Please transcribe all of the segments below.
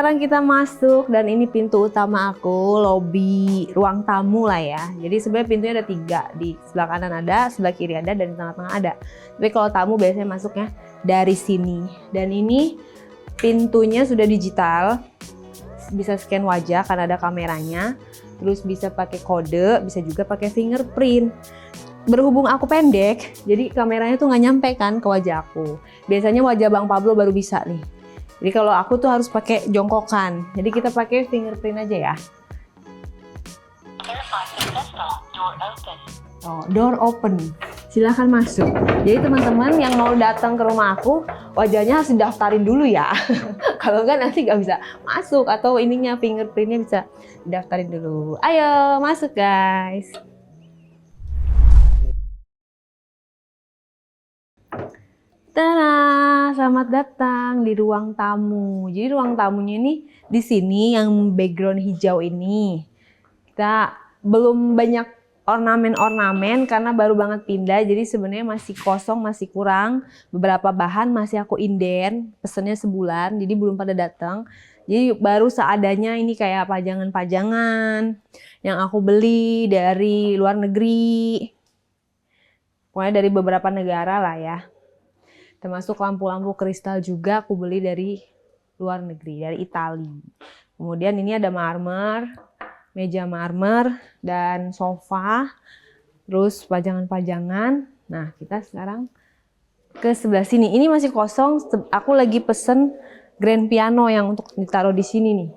sekarang kita masuk dan ini pintu utama aku, lobi, ruang tamu lah ya. Jadi sebenarnya pintunya ada 3, di sebelah kanan ada, sebelah kiri ada, dan di tengah-tengah ada. Tapi kalau tamu biasanya masuknya dari sini. Dan ini pintunya sudah digital, bisa scan wajah karena ada kameranya. Terus bisa pakai kode, bisa juga pakai fingerprint. Berhubung aku pendek, jadi kameranya tuh nggak nyampe kan ke wajah aku. Biasanya wajah Bang Pablo baru bisa nih. Jadi kalau aku tuh harus pakai jongkokan. Jadi kita pakai fingerprint aja ya. Oh, door open. Silahkan masuk. Jadi teman-teman yang mau datang ke rumah aku, wajahnya harus didaftarin dulu ya. Kalau enggak nanti nggak bisa masuk, atau ininya fingerprintnya bisa didaftarin dulu. Ayo masuk guys. Tada, selamat datang di ruang tamu. Jadi ruang tamunya ini di sini yang background hijau ini. Kita belum banyak ornamen-ornamen karena baru banget pindah. Jadi sebenarnya masih kosong, masih kurang. Beberapa bahan masih aku inden, pesennya sebulan, jadi belum pada datang. Jadi baru seadanya ini kayak pajangan-pajangan yang aku beli dari luar negeri. Pokoknya dari beberapa negara lah ya. Termasuk lampu-lampu kristal juga aku beli dari luar negeri, dari Italia. Kemudian ini ada marmer, meja marmer, dan sofa. Terus pajangan-pajangan. Nah, kita sekarang ke sebelah sini. Ini masih kosong, aku lagi pesen grand piano yang untuk ditaruh di sini nih.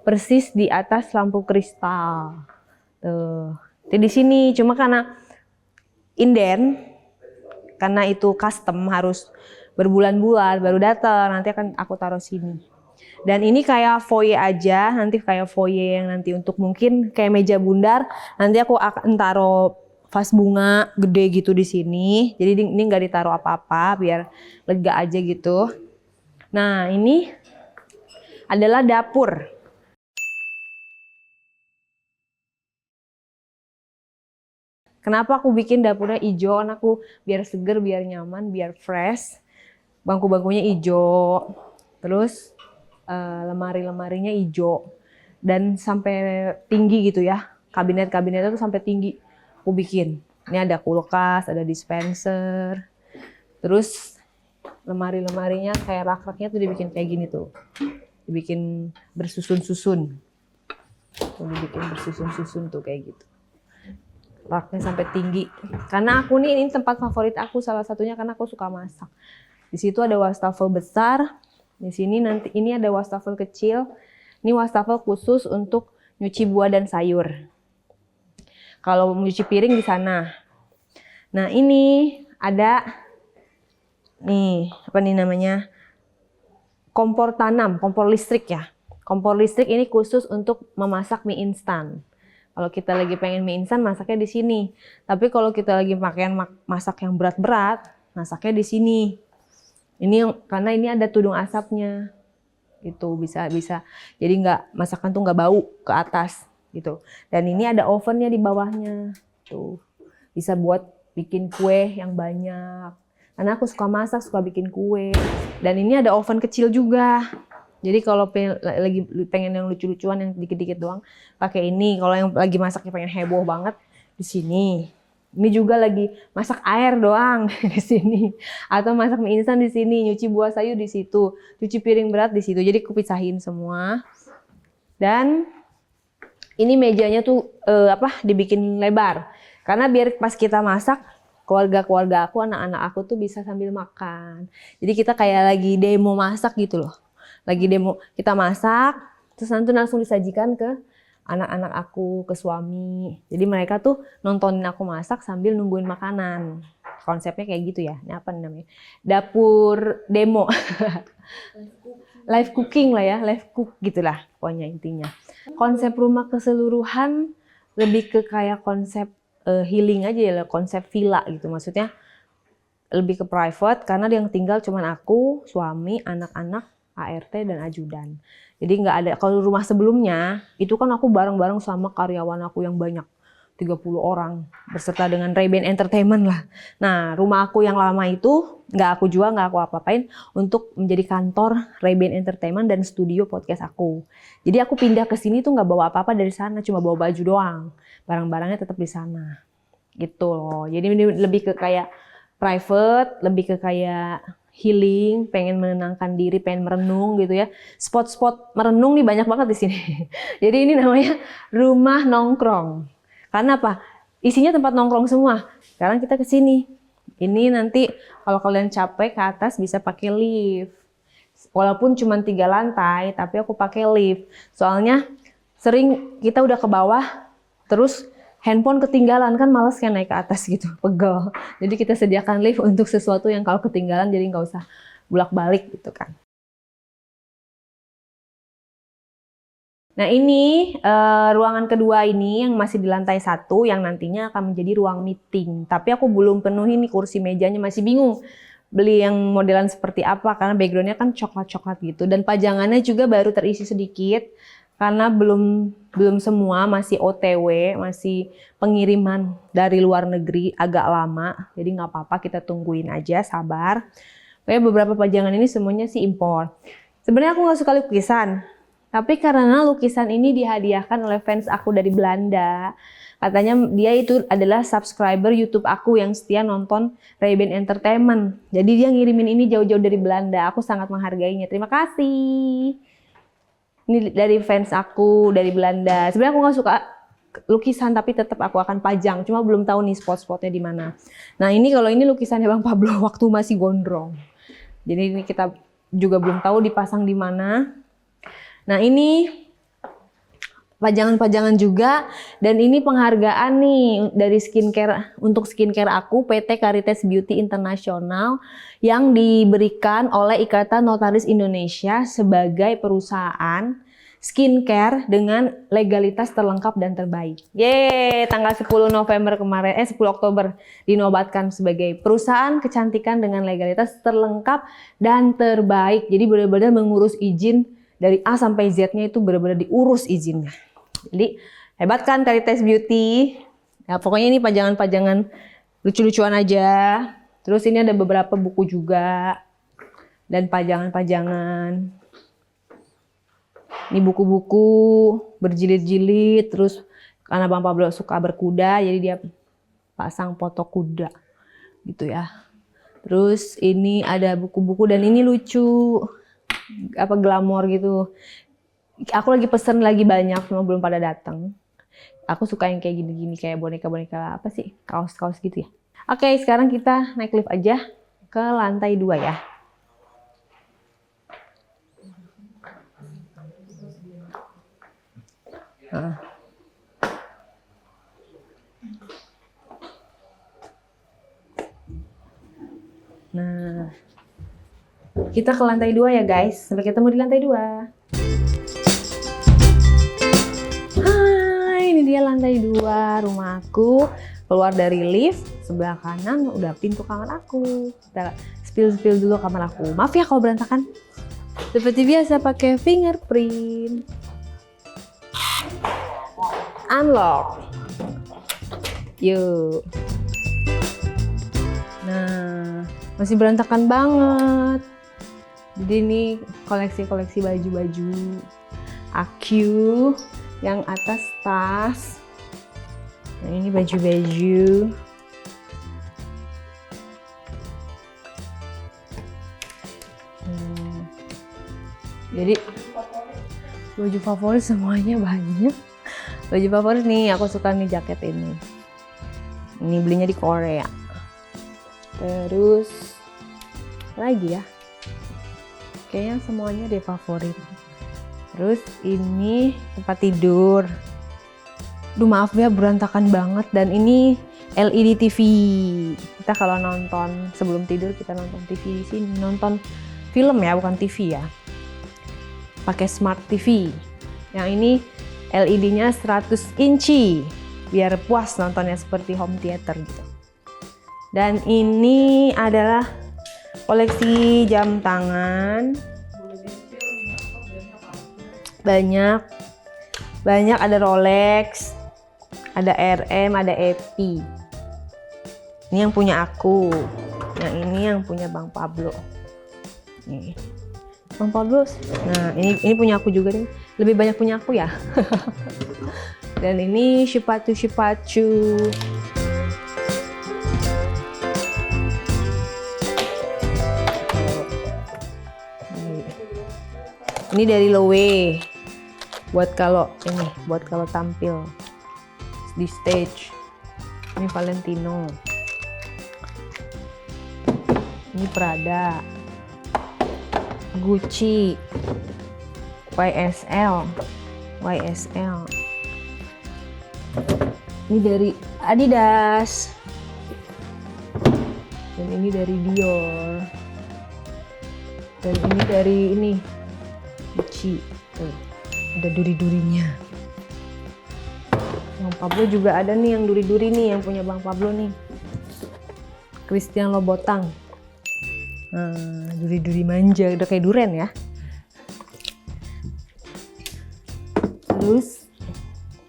Persis di atas lampu kristal. Tuh. Di sini, cuma karena inden, karena itu custom harus berbulan-bulan baru datang, nanti akan aku taruh sini. Dan ini kayak foyer aja, nanti kayak foyer yang nanti untuk mungkin kayak meja bundar, nanti aku akan taruh vas bunga gede gitu di sini. Jadi ini nggak ditaruh apa-apa biar lega aja gitu. Nah, ini adalah dapur. Kenapa aku bikin dapurnya hijau? Karena aku biar seger, biar nyaman, biar fresh. Bangku-bangkunya hijau. Terus lemari-lemarinya hijau. Dan sampai tinggi gitu ya. Kabinet-kabinetnya tuh sampai tinggi. Aku bikin. Ini ada kulkas, ada dispenser. Terus lemari-lemarinya kayak rak-raknya tuh dibikin kayak gini tuh. Dibikin bersusun-susun. Tuh dibikin bersusun-susun tuh kayak gitu. Raknya sampai tinggi. Karena aku nih, ini tempat favorit aku salah satunya karena aku suka masak. Di situ ada wastafel besar. Di sini nanti ini ada wastafel kecil. Ini wastafel khusus untuk nyuci buah dan sayur. Kalau nyuci piring di sana. Nah, ini ada nih, apa nih namanya? Kompor tanam, kompor listrik ya. Kompor listrik ini khusus untuk memasak mie instan. Kalau kita lagi pengen mie instan, masaknya di sini. Tapi kalau kita lagi pakai masak yang berat-berat, masaknya di sini. Ini karena ini ada tudung asapnya, gitu bisa. Jadi masakan tuh nggak bau ke atas, gitu. Dan ini ada ovennya di bawahnya, tuh bisa buat bikin kue yang banyak. Karena aku suka masak, suka bikin kue. Dan ini ada oven kecil juga. Jadi kalau lagi pengen yang lucu-lucuan yang dikit-dikit doang, pakai ini. Kalau yang lagi masaknya pengen heboh banget, di sini. Ini juga lagi masak air doang di sini. Atau masak mie instan di sini, nyuci buah sayur di situ, cuci piring berat di situ. Jadi aku pisahin semua. Dan ini mejanya tuh dibikin lebar. Karena biar pas kita masak, keluarga-keluarga aku, anak-anak aku tuh bisa sambil makan. Jadi kita kayak lagi demo masak gitu loh. Lagi demo, kita masak, terus nanti langsung disajikan ke anak-anak aku, ke suami. Jadi mereka tuh nontonin aku masak sambil nungguin makanan. Konsepnya kayak gitu ya. Ini apa namanya? Dapur demo. Live cooking lah ya, live cook gitulah pokoknya intinya. Konsep rumah keseluruhan lebih ke kayak konsep healing aja ya, konsep villa gitu. Maksudnya lebih ke private karena yang tinggal cuman aku, suami, anak-anak, ART dan ajudan. Jadi nggak ada, kalau rumah sebelumnya itu kan aku bareng-bareng sama karyawan aku yang banyak. 30 orang berserta dengan Ray-Ban Entertainment lah. Nah, rumah aku yang lama itu nggak aku jual, nggak aku apa-apain untuk menjadi kantor Ray-Ban Entertainment dan studio podcast aku. Jadi aku pindah ke sini tuh nggak bawa apa-apa dari sana, cuma bawa baju doang. Barang-barangnya tetap di sana. Gitu loh. Jadi ini lebih ke kayak private, lebih ke kayak healing, pengen menenangkan diri, pengen merenung gitu ya. Spot-spot merenung nih banyak banget di sini. Jadi ini namanya rumah nongkrong. Karena apa? Isinya tempat nongkrong semua. Sekarang kita ke sini. Ini nanti kalau kalian capek ke atas bisa pakai lift. Walaupun cuma 3 lantai, tapi aku pakai lift. Soalnya sering kita udah ke bawah, terus handphone ketinggalan, kan males kan naik ke atas gitu, pegel. Jadi kita sediakan lift untuk sesuatu yang kalau ketinggalan jadi nggak usah bolak-balik gitu kan. Nah ini ruangan kedua ini yang masih di lantai 1 yang nantinya akan menjadi ruang meeting. Tapi aku belum penuhi nih kursi mejanya, masih bingung beli yang modelan seperti apa karena backgroundnya kan coklat-coklat gitu. Dan pajangannya juga baru terisi sedikit karena belum semua, masih OTW, masih pengiriman dari luar negeri agak lama. Jadi nggak apa-apa, kita tungguin aja, sabar. Kayak beberapa pajangan ini semuanya sih impor. Sebenarnya aku nggak suka lukisan. Tapi karena lukisan ini dihadiahkan oleh fans aku dari Belanda. Katanya dia itu adalah subscriber YouTube aku yang setia nonton Ray-Ban Entertainment. Jadi dia ngirimin ini jauh-jauh dari Belanda. Aku sangat menghargainya. Terima kasih. Ini dari fans aku dari Belanda. Sebenarnya aku nggak suka lukisan, tapi tetap aku akan pajang. Cuma belum tahu nih spot-spotnya di mana. Nah ini kalau ini lukisannya Bang Pablo waktu masih gondrong. Jadi ini kita juga belum tahu dipasang di mana. Nah ini pajangan-pajangan juga, dan ini penghargaan nih dari skincare, untuk skincare aku PT Caritas Beauty International yang diberikan oleh Ikatan Notaris Indonesia sebagai perusahaan skincare dengan legalitas terlengkap dan terbaik. Yeay, tanggal 10 November kemarin, 10 Oktober dinobatkan sebagai perusahaan kecantikan dengan legalitas terlengkap dan terbaik. Jadi benar-benar mengurus izin dari A sampai Z-nya itu benar-benar diurus izinnya. Jadi hebat kan Caritas Beauty. Ya, pokoknya ini pajangan-pajangan lucu-lucuan aja. Terus ini ada beberapa buku juga dan pajangan-pajangan. Ini buku-buku berjilid-jilid. Terus karena Bang Pablo suka berkuda, jadi dia pasang foto kuda gitu ya. Terus ini ada buku-buku dan ini lucu. Apa glamor gitu. Aku lagi pesen lagi banyak, cuma belum pada datang. Aku suka yang kayak gini-gini, kayak boneka-boneka apa sih, kaos-kaos gitu ya. Oke, sekarang kita naik lift aja ke lantai 2 ya. Nah, kita ke lantai 2 ya guys. Sampai ketemu di lantai 2. Hai, ini dia lantai 2 rumah aku. Keluar dari lift, sebelah kanan udah pintu kamar aku. Kita spill dulu kamar aku. Maaf ya kalau berantakan. Seperti biasa pakai fingerprint. Unlock. Yuk. Nah, masih berantakan banget. Jadi ini koleksi-koleksi baju-baju aku, yang atas tas. Nah ini baju-baju. Jadi baju favorit semuanya banyak. Baju favorit nih, aku suka nih jaket ini. Ini belinya di Korea. Terus lagi ya. Kayaknya semuanya deh favorit. Terus ini tempat tidur. Duh maaf ya berantakan banget, dan ini LED TV. Kita kalau nonton sebelum tidur kita nonton TV di sini, nonton film ya, bukan TV ya. Pakai smart TV. Yang ini LED-nya 100 inci biar puas nontonnya seperti home theater gitu. Dan ini adalah koleksi jam tangan. Banyak ada Rolex, Ada RM, ada Epi. Ini yang punya aku. Yang ini yang punya Bang Pablo. Nih. Bang Pablo. Nah, ini punya aku juga nih. Lebih banyak punya aku ya. Dan ini Shipachu. Ini dari Loewe. Buat kalau tampil di stage. Ini Valentino. Ini Prada. Gucci. YSL. Ini dari Adidas. Dan ini dari Dior. Dan ini dari Gucci. Tuh, ada duri-durinya. Bang Pablo juga ada nih yang duri-duri nih, yang punya Bang Pablo nih. Christian Louboutin. Nah, duri-duri manja, udah kayak duren ya. Terus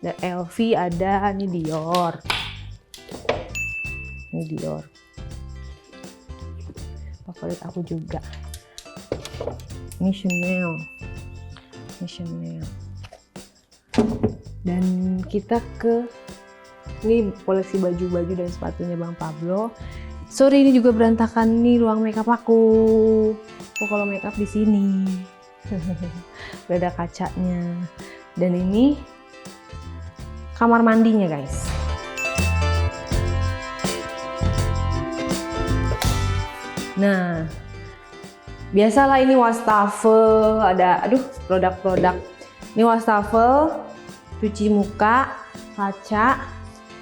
ada LV, ada ini Dior. Ini Dior. Favorit aku juga. Ini Chanel. Dan kita ini koleksi baju-baju dan sepatunya Bang Pablo. Sorry, ini juga berantakan nih ruang makeup aku. Kalau makeup di sini. Udah ada kacanya. Dan ini kamar mandinya, guys. Nah, biasalah ini wastafel, ada produk-produk. Ini wastafel, cuci muka, kaca,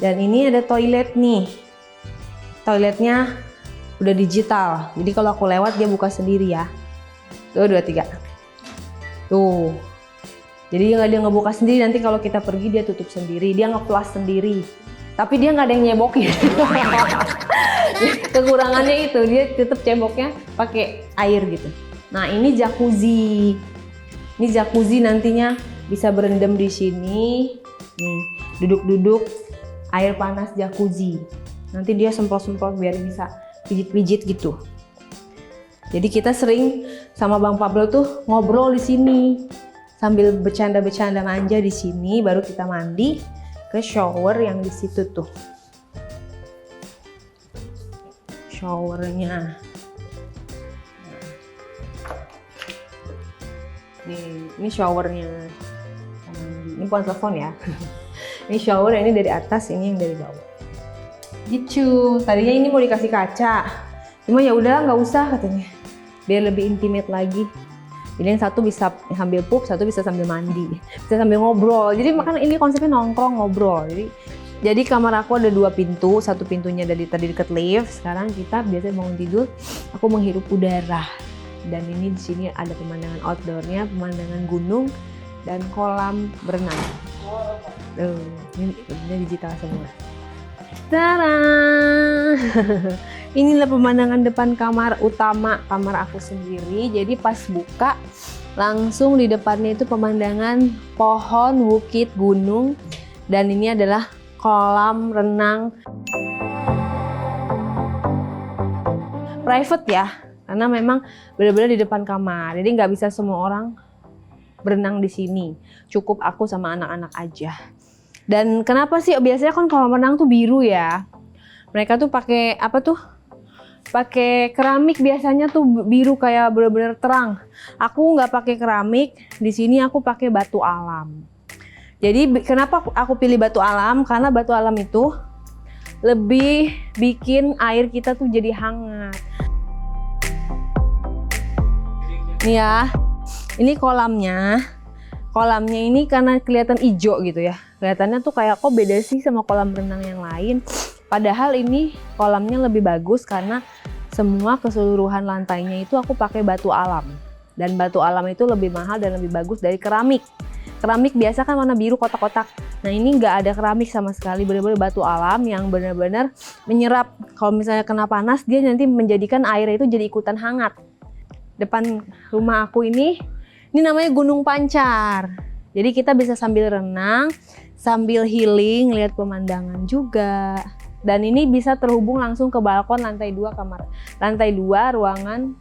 dan ini ada toilet nih. Toiletnya udah digital, jadi kalau aku lewat dia buka sendiri ya. Tuh, 2, 3. Tuh. Jadi dia ngebuka sendiri, nanti kalau kita pergi dia tutup sendiri, dia nge-flush sendiri. Tapi dia nggak ada yang nyebokin. Kekurangannya itu, dia tutup ceboknya pakai air gitu. Nah, ini jacuzzi. Ini jacuzzi nantinya bisa berendam di sini. Nih, duduk-duduk air panas jacuzzi. Nanti dia semprot-semprot biar bisa pijit-pijit gitu. Jadi kita sering sama Bang Pablo tuh ngobrol di sini sambil bercanda-bercanda manja di sini, baru kita mandi ke shower yang di situ tuh. Showernya. Ini showernya. Ini bukan telepon ya. Ini shower, ini dari atas, ini yang dari bawah. Gitu. Tadinya ini mau dikasih kaca, cuma ya udah nggak usah katanya, biar lebih intimate lagi. Jadi yang satu bisa sambil pup, satu bisa sambil mandi, bisa sambil ngobrol. Jadi makanya ini konsepnya nongkrong ngobrol. Jadi kamar aku ada 2 pintu, satu pintunya dari tadi deket lift. Sekarang kita biasanya bangun tidur, aku menghirup udara. Dan ini di sini ada pemandangan outdoornya, pemandangan gunung dan kolam berenang. Ini digital semua. Tada! Inilah pemandangan depan kamar utama kamar aku sendiri. Jadi pas buka langsung di depannya itu pemandangan pohon, bukit, gunung, dan ini adalah kolam renang private ya, karena memang benar-benar di depan kamar. Jadi nggak bisa semua orang berenang di sini. Cukup aku sama anak-anak aja. Dan kenapa sih biasanya kan kolam renang tuh biru ya? Mereka tuh pakai apa tuh? Pakai keramik, biasanya tuh biru kayak bener-bener terang. Aku nggak pakai keramik, di sini aku pakai batu alam. Jadi kenapa aku pilih batu alam? Karena batu alam itu lebih bikin air kita tuh jadi hangat. Nih ya, ini kolamnya. Kolamnya ini karena kelihatan hijau gitu ya. Kelihatannya tuh kayak kok beda sih sama kolam renang yang lain. Padahal ini kolamnya lebih bagus karena semua keseluruhan lantainya itu aku pakai batu alam. Dan batu alam itu lebih mahal dan lebih bagus dari keramik. Keramik biasa kan warna biru kotak-kotak. Nah ini nggak ada keramik sama sekali, benar-benar batu alam yang benar-benar menyerap. Kalau misalnya kena panas, dia nanti menjadikan air itu jadi ikutan hangat. Depan rumah aku ini namanya Gunung Pancar. Jadi kita bisa sambil renang, sambil healing, lihat pemandangan juga. Dan ini bisa terhubung langsung ke balkon lantai 2 kamar. Lantai 2 ruangan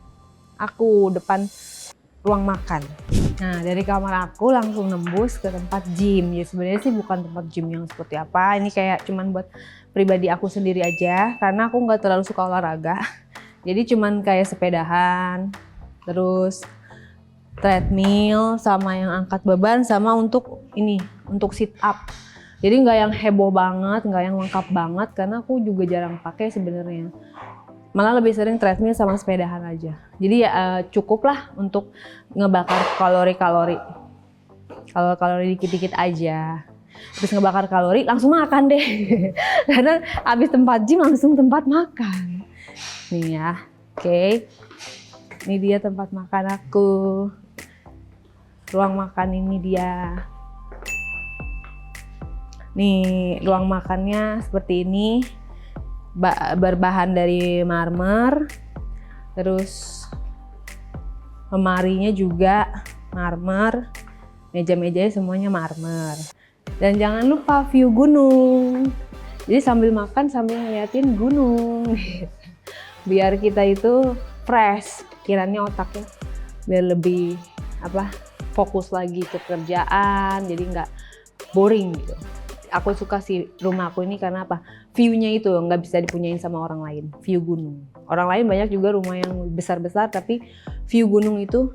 aku, depan ruang makan. Nah, dari kamar aku langsung nembus ke tempat gym. Ya sebenarnya sih bukan tempat gym yang seperti apa. Ini kayak cuman buat pribadi aku sendiri aja, karena aku nggak terlalu suka olahraga. Jadi cuman kayak sepedahan, terus treadmill, sama yang angkat beban, sama untuk ini, untuk sit up. Jadi nggak yang heboh banget, nggak yang lengkap banget, karena aku juga jarang pakai sebenarnya. Malah lebih sering treadmill sama sepedahan aja. Jadi ya cukup lah untuk ngebakar kalori-kalori. Kalau kalori dikit-dikit aja. Terus ngebakar kalori langsung makan deh. Karena habis tempat gym langsung tempat makan. Nih ya, oke. Ini dia tempat makan aku. Ruang makan ini dia. Nih, ruang makannya seperti ini. Berbahan dari marmer, terus lemarinya juga marmer, meja-mejanya semuanya marmer. Dan jangan lupa view gunung. Jadi sambil makan sambil ngeliatin gunung. Biar kita itu fresh, pikirannya, otaknya biar lebih fokus lagi ke kerjaan, jadi nggak boring gitu. Aku suka sih rumah aku ini karena apa? View-nya itu nggak bisa dipunyain sama orang lain, view gunung. Orang lain banyak juga rumah yang besar-besar, tapi view gunung itu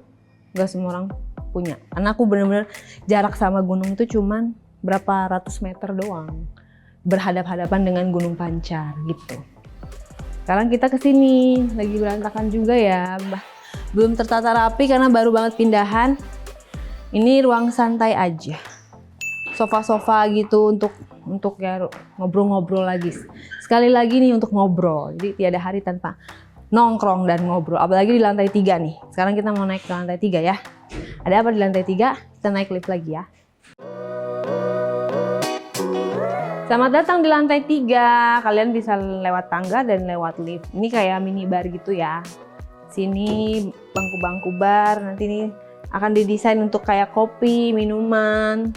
nggak semua orang punya. Karena aku bener-bener jarak sama gunung itu cuman berapa ratus meter doang. Berhadap-hadapan dengan Gunung Pancar gitu. Sekarang kita kesini, lagi berantakan juga ya. Belum tertata rapi karena baru banget pindahan. Ini ruang santai aja. Sofa-sofa gitu untuk ya ngobrol-ngobrol lagi. Sekali lagi nih untuk ngobrol. Jadi tiada hari tanpa nongkrong dan ngobrol. Apalagi di lantai 3 nih. Sekarang kita mau naik ke lantai 3 ya. Ada apa di lantai 3? Kita naik lift lagi ya. Selamat datang di lantai 3. Kalian bisa lewat tangga dan lewat lift. Ini kayak minibar gitu ya. Sini bangku-bangku bar. Nanti ini akan didesain untuk kayak kopi, minuman.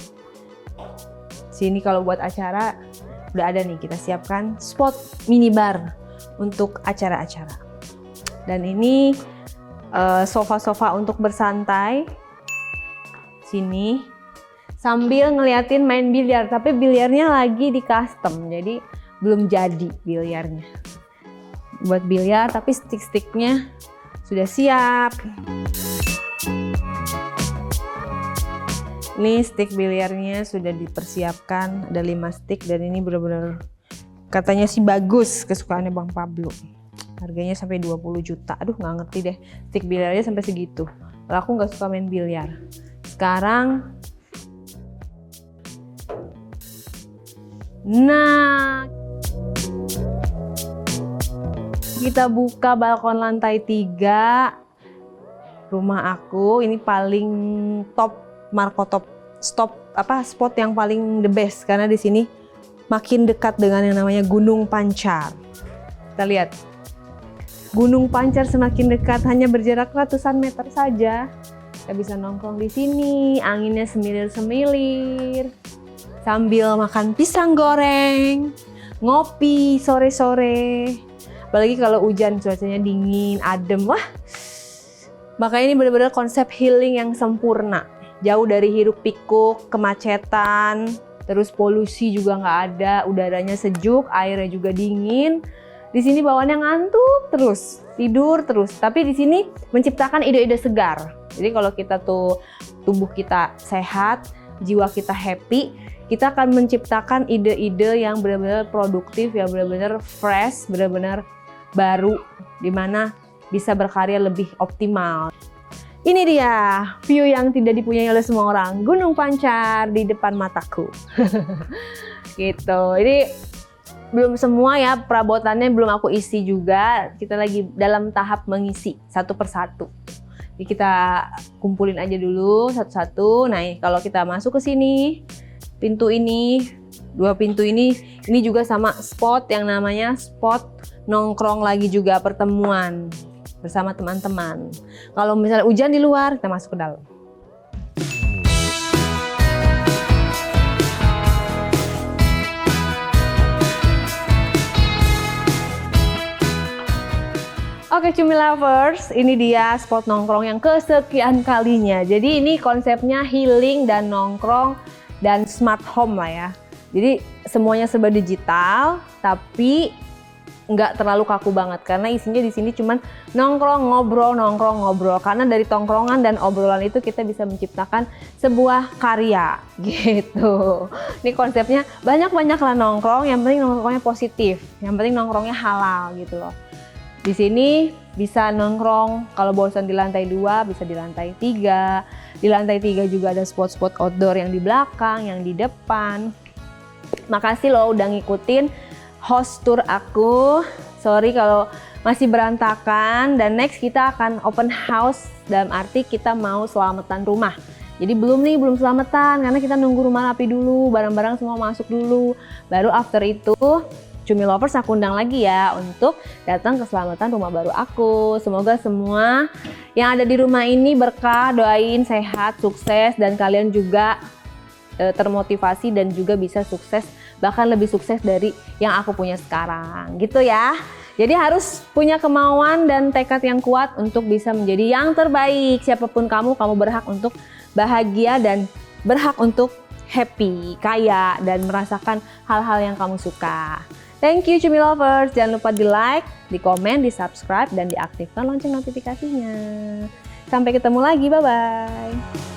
Sini kalau buat acara udah ada nih, kita siapkan spot minibar untuk acara-acara. Dan ini sofa-sofa untuk bersantai. Sini sambil ngeliatin main biliar, tapi biliarnya lagi di custom, jadi belum jadi biliarnya. Buat biliar tapi stick-sticknya sudah siap. Ini stick biliarnya sudah dipersiapkan, ada 5 stick dan ini benar-benar katanya sih bagus, kesukaannya Bang Pablo. Harganya sampai 20 juta. Aduh, nggak ngerti deh stick biliarnya sampai segitu. Kalau aku nggak suka main biliar. Sekarang, nah, kita buka balkon lantai 3 rumah aku. Ini paling top, markotop spot yang paling the best karena di sini makin dekat dengan yang namanya Gunung Pancar. Kita lihat Gunung Pancar semakin dekat, hanya berjarak ratusan meter saja. Kita bisa nongkrong di sini, anginnya semilir-semilir, sambil makan pisang goreng, ngopi sore-sore. Apalagi kalau hujan, cuacanya dingin, adem, wah. Makanya ini benar-benar konsep healing yang sempurna. Jauh dari hiruk pikuk, kemacetan, terus polusi juga nggak ada, udaranya sejuk, airnya juga dingin. Di sini bawaannya ngantuk terus, tidur terus. Tapi di sini menciptakan ide-ide segar. Jadi kalau kita tuh tubuh kita sehat, jiwa kita happy, kita akan menciptakan ide-ide yang benar-benar produktif, yang benar-benar fresh, benar-benar baru, dimana bisa berkarya lebih optimal. Ini dia view yang tidak dipunyai oleh semua orang, Gunung Pancar di depan mataku. Gitu. Ini belum semua ya, perabotannya belum aku isi juga. Kita lagi dalam tahap mengisi satu persatu. Jadi kita kumpulin aja dulu satu-satu. Nah, kalau kita masuk ke sini, pintu ini, 2 pintu ini juga sama spot yang namanya spot nongkrong lagi juga, pertemuan bersama teman-teman. Kalau misalnya hujan di luar, kita masuk ke dalam. Oke Cumi Lovers, ini dia spot nongkrong yang kesekian kalinya. Jadi ini konsepnya healing dan nongkrong dan smart home lah ya. Jadi semuanya serba digital, tapi nggak terlalu kaku banget karena isinya di sini cuman nongkrong ngobrol. Karena dari tongkrongan dan obrolan itu kita bisa menciptakan sebuah karya gitu. Ini konsepnya banyak lah nongkrong, yang penting nongkrongnya positif, yang penting nongkrongnya halal gitu loh. Di sini bisa nongkrong kalau bosan di lantai 2 bisa di lantai 3. Di lantai 3 juga ada spot-spot outdoor yang di belakang, yang di depan. Makasih loh udah ngikutin host tour aku. Sorry kalau masih berantakan, dan next kita akan open house dalam arti kita mau selamatan rumah. Jadi belum selamatan karena kita nunggu rumah rapi dulu, barang-barang semua masuk dulu. Baru after itu Cumi Lovers aku undang lagi ya untuk datang ke selamatan rumah baru aku. Semoga semua yang ada di rumah ini berkah, doain sehat, sukses, dan kalian juga termotivasi dan juga bisa sukses, bahkan lebih sukses dari yang aku punya sekarang gitu ya. Jadi harus punya kemauan dan tekad yang kuat untuk bisa menjadi yang terbaik. Siapapun kamu berhak untuk bahagia dan berhak untuk happy, kaya, dan merasakan hal-hal yang kamu suka. Thank you Cumi Lovers, jangan lupa di like, di komen, di subscribe, dan diaktifkan lonceng notifikasinya. Sampai ketemu lagi, bye-bye.